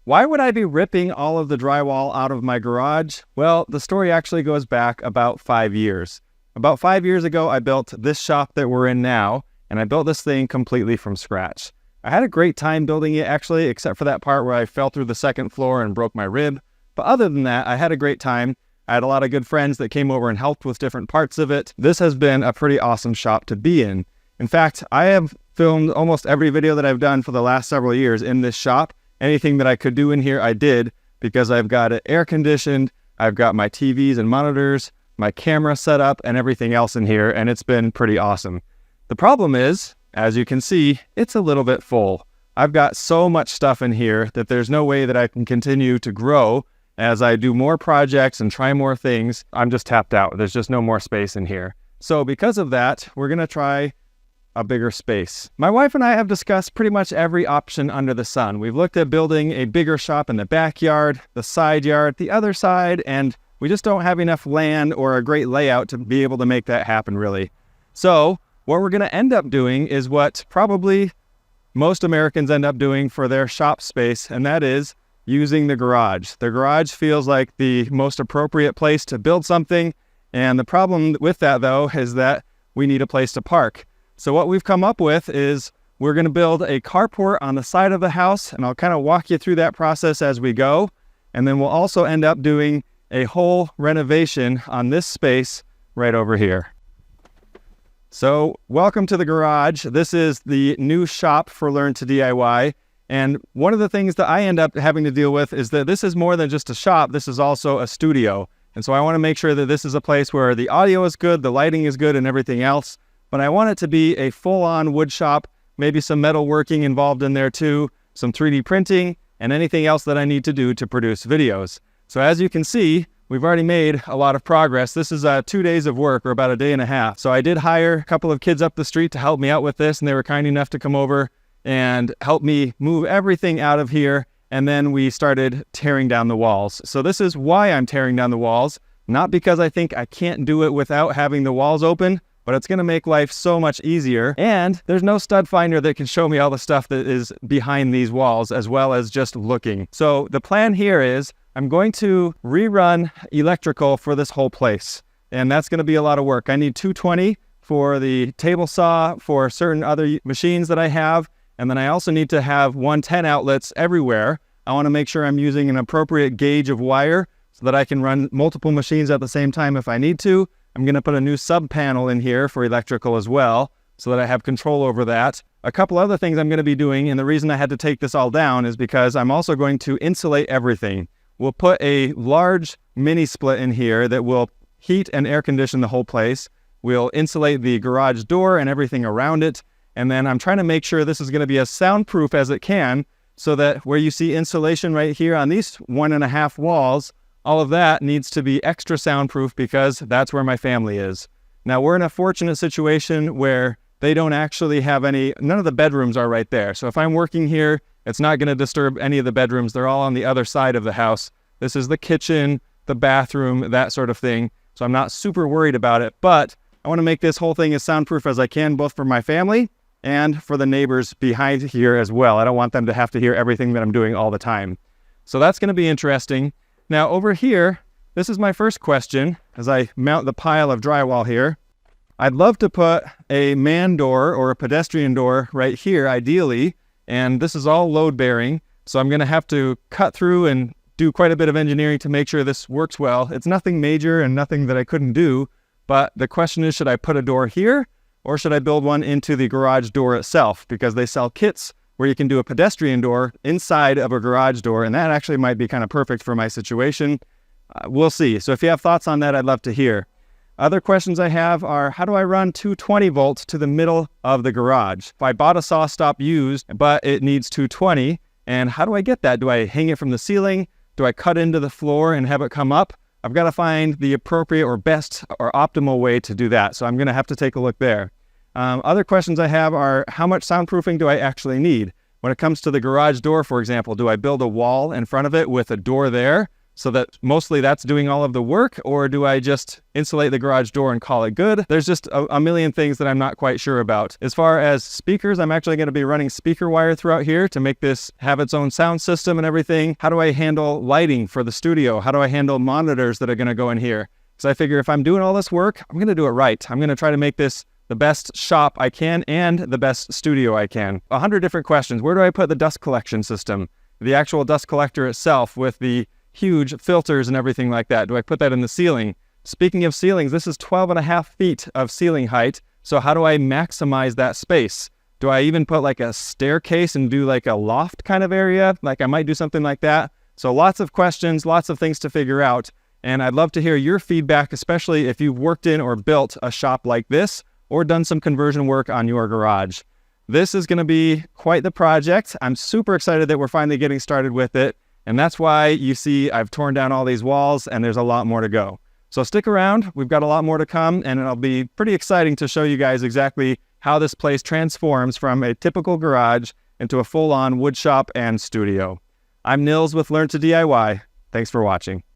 Why would I be ripping all of the drywall out of my garage? Well, the story actually goes back about 5 years. About 5 years ago, I built this shop that we're in now, and I built this thing completely from scratch. I had a great time building it actually, except for that part where I fell through the second floor and broke my rib. But other than that, I had a great time. I had a lot of good friends that came over and helped with different parts of it. This has been a pretty awesome shop to be in. In fact, I have filmed almost every video that I've done for the last several years in this shop. Anything that I could do in here, I did, because I've got it air conditioned, I've got my TVs and monitors, my camera set up, and everything else in here, and it's been pretty awesome. The problem is, as you can see, it's a little bit full. I've got so much stuff in here that there's no way that I can continue to grow as I do more projects and try more things. I'm just tapped out. There's just no more space in here. So because of that, we're gonna try a bigger space. My wife and I have discussed pretty much every option under the sun. We've looked at building a bigger shop in the backyard, the side yard, the other side, and we just don't have enough land or a great layout to be able to make that happen really. So what we're gonna end up doing is what probably most Americans end up doing for their shop space, and that is using the garage. The garage feels like the most appropriate place to build something, and the problem with that though is that we need a place to park. So what we've come up with is we're going to build a carport on the side of the house, and I'll kind of walk you through that process as we go. And then we'll also end up doing a whole renovation on this space right over here. So welcome to the garage. This is the new shop for Learn to DIY. And one of the things that I end up having to deal with is that this is more than just a shop. This is also a studio. And so I want to make sure that this is a place where the audio is good, the lighting is good, and everything else. But I want it to be a full-on wood shop, maybe some metal working involved in there too, some 3D printing, and anything else that I need to do to produce videos. So as you can see, we've already made a lot of progress. This is 2 days of work, or about a day and a half. So I did hire a couple of kids up the street to help me out with this, and they were kind enough to come over and help me move everything out of here. And then we started tearing down the walls. So this is why I'm tearing down the walls, not because I think I can't do it without having the walls open, but it's gonna make life so much easier. And there's no stud finder that can show me all the stuff that is behind these walls, as well as just looking. So the plan here is I'm going to rerun electrical for this whole place. And that's gonna be a lot of work. I need 220 for the table saw, for certain other machines that I have. And then I also need to have 110 outlets everywhere. I wanna make sure I'm using an appropriate gauge of wire so that I can run multiple machines at the same time if I need to. I'm gonna put a new sub panel in here for electrical as well, so that I have control over that. A couple other things I'm gonna be doing, and the reason I had to take this all down is because I'm also going to insulate everything. We'll put a large mini split in here that will heat and air condition the whole place. We'll insulate the garage door and everything around it. And then I'm trying to make sure this is gonna be as soundproof as it can, so that where you see insulation right here on these 1.5 walls, all of that needs to be extra soundproof because that's where my family is. Now we're in a fortunate situation where they don't actually have none of the bedrooms are right there. So if I'm working here, it's not gonna disturb any of the bedrooms. They're all on the other side of the house. This is the kitchen, the bathroom, that sort of thing. So I'm not super worried about it, but I wanna make this whole thing as soundproof as I can, both for my family and for the neighbors behind here as well. I don't want them to have to hear everything that I'm doing all the time. So that's gonna be interesting. Now over here, this is my first question as I mount the pile of drywall here. I'd love to put a man door or a pedestrian door right here, ideally, and this is all load bearing. So I'm gonna have to cut through and do quite a bit of engineering to make sure this works well. It's nothing major and nothing that I couldn't do, but the question is, should I put a door here or should I build one into the garage door itself? Because they sell kits where you can do a pedestrian door inside of a garage door, and that actually might be kind of perfect for my situation. We'll see. So if you have thoughts on that, I'd love to hear. Other questions I have are, how do I run 220 volts to the middle of the garage? If I bought a saw stop used, but it needs 220, and how do I get that? Do I hang it from the ceiling? Do I cut into the floor and have it come up? I've got to find the appropriate or best or optimal way to do that. So I'm going to have to take a look there. Other questions I have are, how much soundproofing do I actually need? When it comes to the garage door, for example, do I build a wall in front of it with a door there so that mostly that's doing all of the work, or do I just insulate the garage door and call it good? There's just a million things that I'm not quite sure about. As far as speakers, I'm actually going to be running speaker wire throughout here to make this have its own sound system and everything. How do I handle lighting for the studio? How do I handle monitors that are going to go in here? Because I figure if I'm doing all this work, I'm going to do it right. I'm going to try to make this the best shop I can and the best studio I can. 100 different questions. Where do I put the dust collection system? The actual dust collector itself with the huge filters and everything like that. Do I put that in the ceiling? Speaking of ceilings, this is 12.5 feet of ceiling height. So how do I maximize that space? Do I even put like a staircase and do like a loft kind of area? Like I might do something like that. So lots of questions, lots of things to figure out. And I'd love to hear your feedback, especially if you've worked in or built a shop like this or done some conversion work on your garage. This is going to be quite the project. I'm super excited that we're finally getting started with it. And that's why you see I've torn down all these walls and there's a lot more to go. So stick around. We've got a lot more to come, and it'll be pretty exciting to show you guys exactly how this place transforms from a typical garage into a full-on wood shop and studio. I'm Nils with Learn to DIY. Thanks for watching.